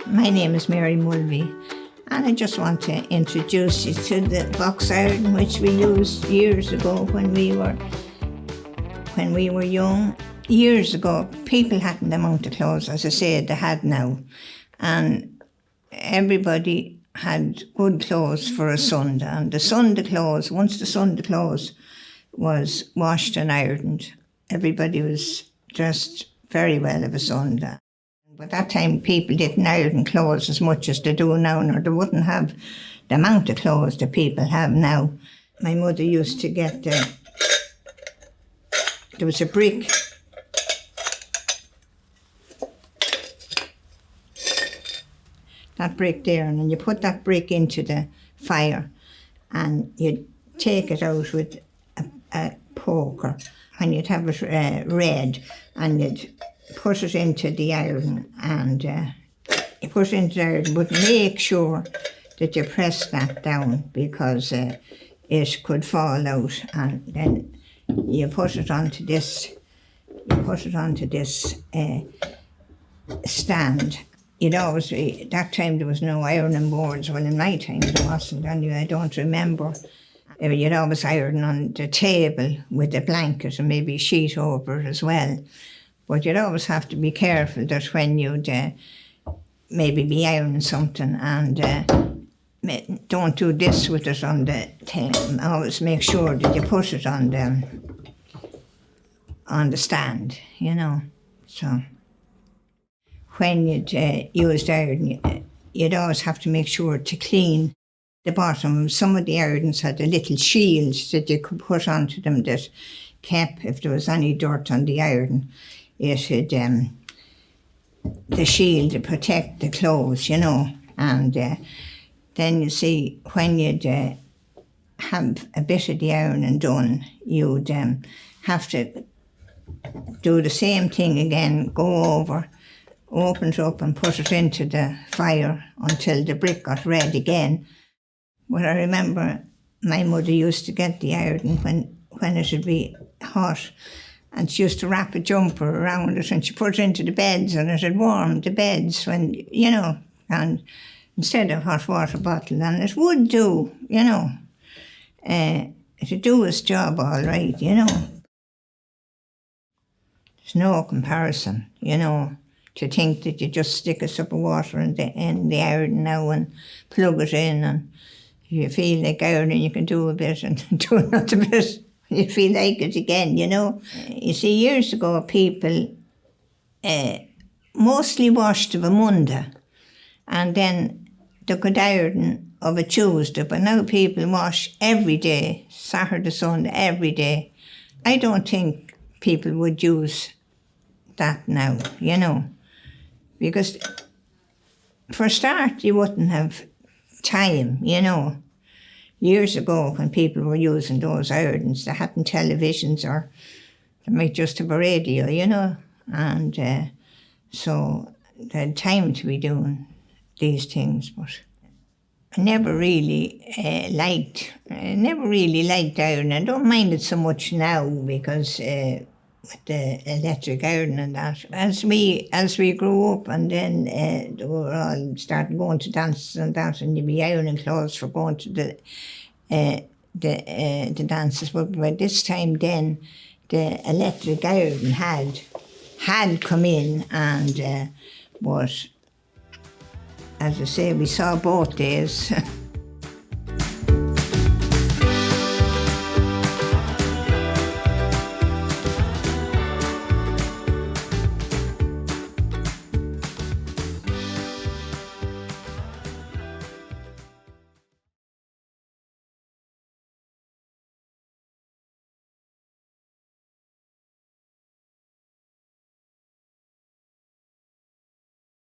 My name is Mary Mulvey, and I just want to introduce you to the box iron which we used years ago when we were young. Years ago, people hadn't the amount of clothes, as I say, they had now, and everybody had good clothes for a Sunday. And the Sunday clothes, once the Sunday clothes was washed and ironed, everybody was dressed very well of a Sunday. But that time people didn't iron clothes as much as they do now, or they wouldn't have the amount of clothes that people have now. My mother used to get there was a brick. That brick there, and then you put that brick into the fire and you'd take it out with a poker, and you'd have it red, and you'd put it into the iron, and you put it into the iron, but make sure that you press that down, because it could fall out. And then you put it onto this stand. You'd always be, that time there was no ironing boards. Well, in my time there wasn't anyway, I don't remember. You'd always iron on the table with a blanket and maybe a sheet over it as well. But you'd always have to be careful that when you'd maybe be ironing something, and don't do this with it on the thing. Always make sure that you put it on the stand, you know. So when you'd used iron, you'd always have to make sure to clean the bottom. Some of the irons had a little shield that you could put onto them that kept, if there was any dirt on the iron, it had the shield to protect the clothes, you know. And then you see, when you'd have a bit of the ironing done, you'd have to do the same thing again, go over, open it up and put it into the fire until the brick got red again. But I remember my mother used to get the iron when it would be hot, and she used to wrap a jumper around it and she put it into the beds, and it had warmed the beds when, you know, and instead of hot water bottle, and it would do, you know. It would do its job all right, you know. There's no comparison, you know, to think that you just stick a sup of water in the iron now and plug it in, and if you feel like ironing, you can do a bit and do another bit. You feel like it again, you know. You see, years ago, people mostly washed of a Monday, and then they could iron of a Tuesday. But now people wash every day, Saturday, Sunday, every day. I don't think people would use that now, you know, because for a start, you wouldn't have time, you know. Years ago, when people were using those irons, they hadn't televisions, or they might just have a radio, you know, and so they had time to be doing these things. But I never really liked iron. I don't mind it so much now, because with the electric iron and that, as we grew up, and then they were all started going to dances and that, and you'd be ironing clothes for going to the dances. But by this time then, the electric iron had come in, and but as I say, we saw both days.